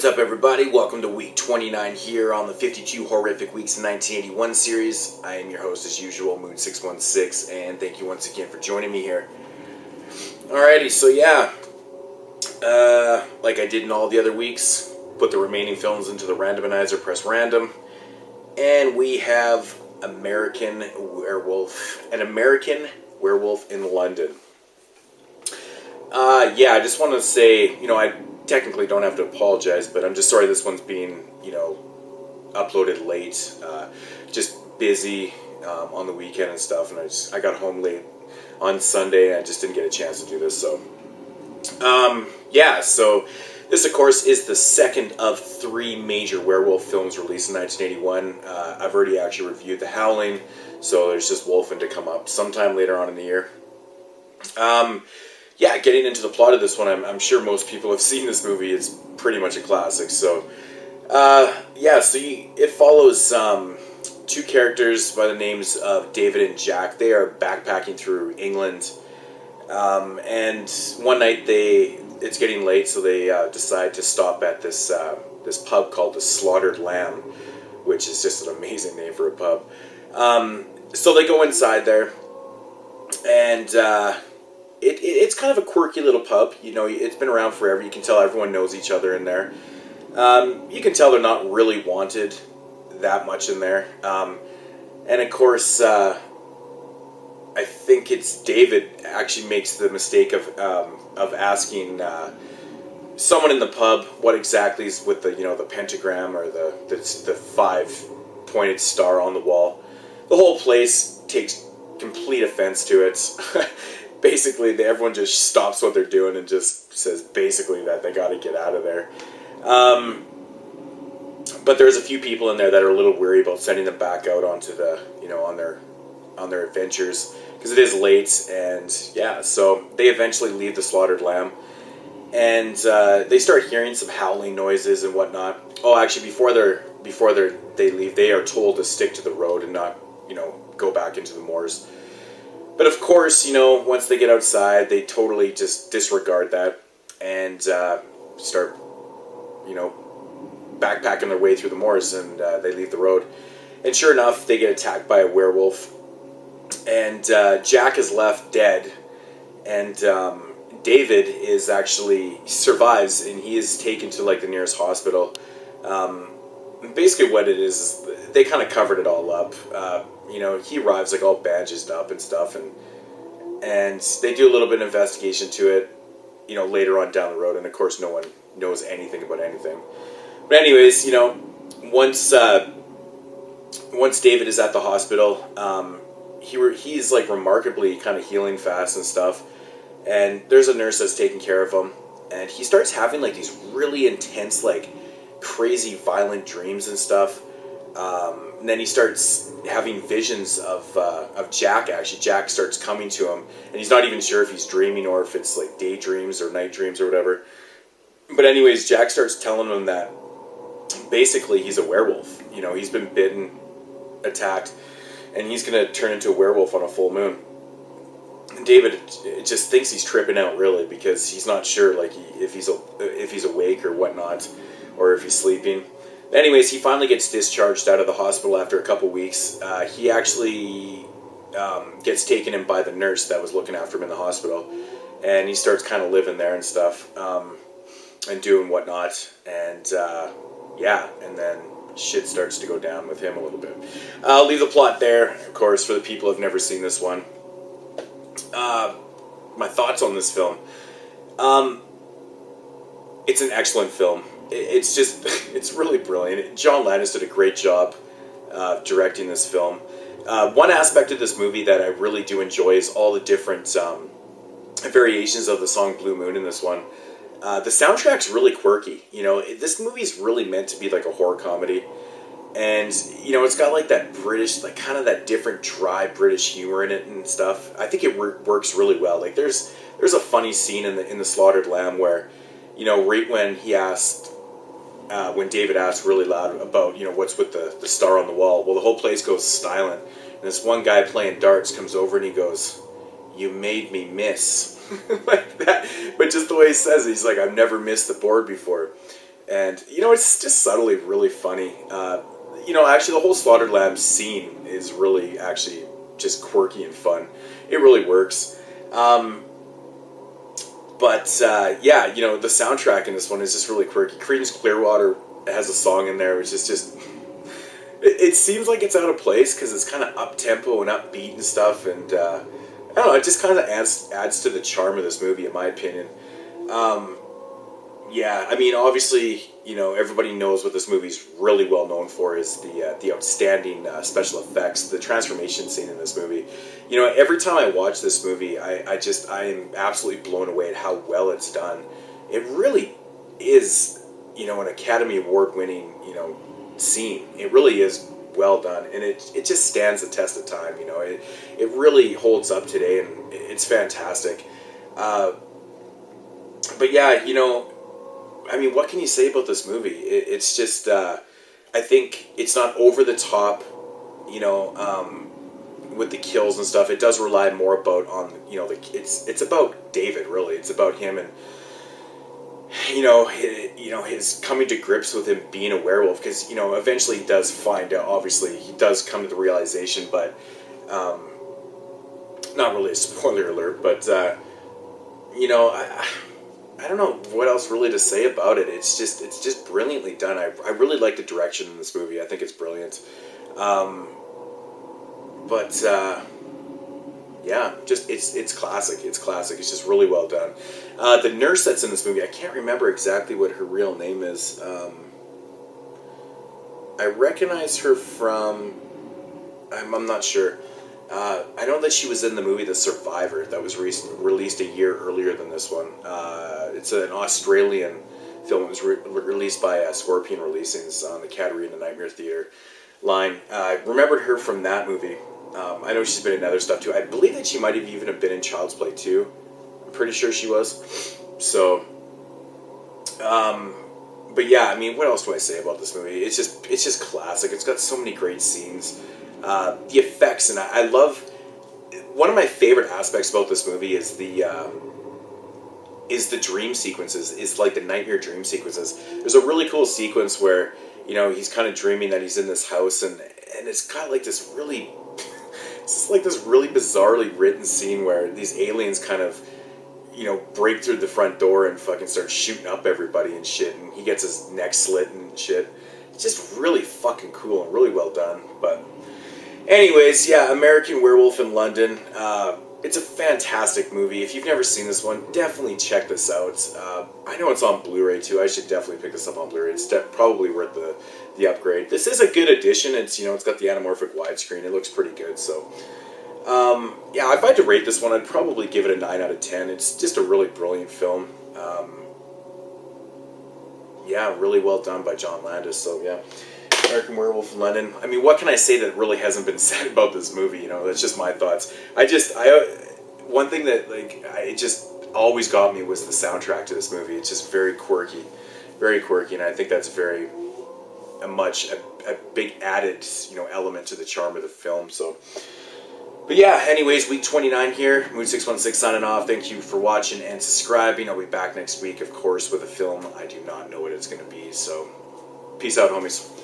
what's up everybody? Welcome to week 29 here on the 52 Horrific Weeks in 1981 series. I am your host as usual, Moon616, and thank you once again for joining me here. Alrighty, so yeah, like I did in all the other weeks, put the remaining films into the randomizer, press random, and we have an American Werewolf in London. Yeah, I just want to say, I technically don't have to apologize, but I'm just sorry this one's being, uploaded late. Just busy on the weekend and stuff, and I got home late on Sunday, and I just didn't get a chance to do this, so... yeah, so this, of course, is the second of three major werewolf films released in 1981. I've already actually reviewed The Howling, so there's just Wolfen to come up sometime later on in the year. Yeah, getting into the plot of this one, I'm sure most people have seen this movie. It's pretty much a classic. So, yeah, so it follows two characters by the names of David and Jack. They are backpacking through England, and one night it's getting late, so they decide to stop at this pub called the Slaughtered Lamb, which is just an amazing name for a pub. So they go inside there, and... It's kind of a quirky little pub. It's been around forever. You can tell everyone knows each other in there. You can tell they're not really wanted that much in there. And of course, I think it's David actually makes the mistake of asking someone in the pub what exactly is with the pentagram or the 5-pointed star on the wall. The whole place takes complete offense to it. Basically, everyone just stops what they're doing and just says basically that they got to get out of there. But there's a few people in there that are a little weary about sending them back out onto the, on their adventures, because it is late. And yeah, so they eventually leave the Slaughtered Lamb, and they start hearing some howling noises and whatnot. Oh, actually, before they leave, they are told to stick to the road and not, go back into the moors. But of course, once they get outside, they totally just disregard that and start, backpacking their way through the moors, and they leave the road. And sure enough, they get attacked by a werewolf, and Jack is left dead, and David survives, and he is taken to the nearest hospital. Basically what it is they kind of covered it all up. He arrives all bandaged up and stuff, and they do a little bit of investigation to it, later on down the road, and of course no one knows anything about anything. But anyways, once David is at the hospital, he's remarkably kind of healing fast and stuff, and there's a nurse that's taking care of him, and he starts having these really intense, crazy violent dreams and stuff. And then he starts having visions of Jack. Actually, Jack starts coming to him, and he's not even sure if he's dreaming or if it's daydreams or night dreams or whatever. But anyways, Jack starts telling him that basically he's a werewolf. He's been bitten, attacked, and he's going to turn into a werewolf on a full moon. And David just thinks he's tripping out, really, because he's not sure if he's awake or whatnot, or if he's sleeping. Anyways, he finally gets discharged out of the hospital after a couple weeks. He actually gets taken in by the nurse that was looking after him in the hospital, and he starts kind of living there and stuff, and doing whatnot, and yeah, and then shit starts to go down with him a little bit. I'll leave the plot there, of course, for the people who have never seen this one. My thoughts on this film. It's an excellent film. It's really brilliant. John Landis did a great job directing this film. One aspect of this movie that I really do enjoy is all the different variations of the song Blue Moon in this one. The soundtrack's really quirky. This movie's really meant to be a horror comedy. And, it's got that British, kind of that different dry British humor in it and stuff. I think it works really well. There's a funny scene in the Slaughtered Lamb where, right when he asked... when David asks really loud about, what's with the star on the wall, well, the whole place goes silent. And this one guy playing darts comes over and he goes, "You made me miss." Like that. But just the way he says it, he's like, "I've never missed the board before." And, it's just subtly really funny. Actually, the whole Slaughtered Lamb scene is really actually just quirky and fun. It really works. The soundtrack in this one is just really quirky. Creedence Clearwater has a song in there which is just... It seems like it's out of place because it's kind of up-tempo and upbeat and stuff, and I don't know, it just kind of adds to the charm of this movie, in my opinion. Obviously, everybody knows what this movie's really well known for is the outstanding special effects, the transformation scene in this movie. Every time I watch this movie, I am absolutely blown away at how well it's done. It really is, an Academy Award winning, scene. It really is well done, and it just stands the test of time. It really holds up today, and it's fantastic. What can you say about this movie? It's just, I think it's not over the top, with the kills and stuff. It does rely more about on, it's about David, really. It's about him and, his coming to grips with him being a werewolf, because, eventually he does find out, obviously, he does come to the realization, but, not really a spoiler alert, but, I don't know what else really to say about it. It's just brilliantly done. I really like the direction in this movie. I think it's brilliant. It's classic. It's classic. It's just really well done. The nurse that's in this movie, I can't remember exactly what her real name is. I recognize her from... I'm not sure. I know that she was in the movie The Survivor that was released a year earlier than this one. It's an Australian film. It was released by Scorpion Releasings on the Katarina Nightmare Theater line. I remembered her from that movie. I know she's been in other stuff too. I believe that she might have even been in Child's Play 2. I'm pretty sure she was. So, what else do I say about this movie? It's just classic. It's got so many great scenes. The effects, and I love... One of my favorite aspects about this movie is the dream sequences. It's like the nightmare dream sequences. There's a really cool sequence where, he's kind of dreaming that he's in this house, and it's got like this really... It's like this really bizarrely written scene where these aliens kind of, break through the front door and fucking start shooting up everybody and shit, and he gets his neck slit and shit. It's just really fucking cool and really well done, but... Anyways, yeah, American Werewolf in London. It's a fantastic movie. If you've never seen this one, definitely check this out. I know it's on Blu-ray too. I should definitely pick this up on Blu-ray. It's probably worth the upgrade. This is a good addition. It's it's got the anamorphic widescreen. It looks pretty good. So, if I had to rate this one, I'd probably give it a 9 out of 10. It's just a really brilliant film. Really well done by John Landis. So yeah. American Werewolf in London. What can I say that really hasn't been said about this movie? That's just my thoughts. One thing that it just always got me was the soundtrack to this movie. It's just very quirky, and I think that's a big added element to the charm of the film. So, but yeah. Anyways, week 29 here. Mood616 signing off. Thank you for watching and subscribing. I'll be back next week, of course, with a film. I do not know what it's going to be. So, peace out, homies.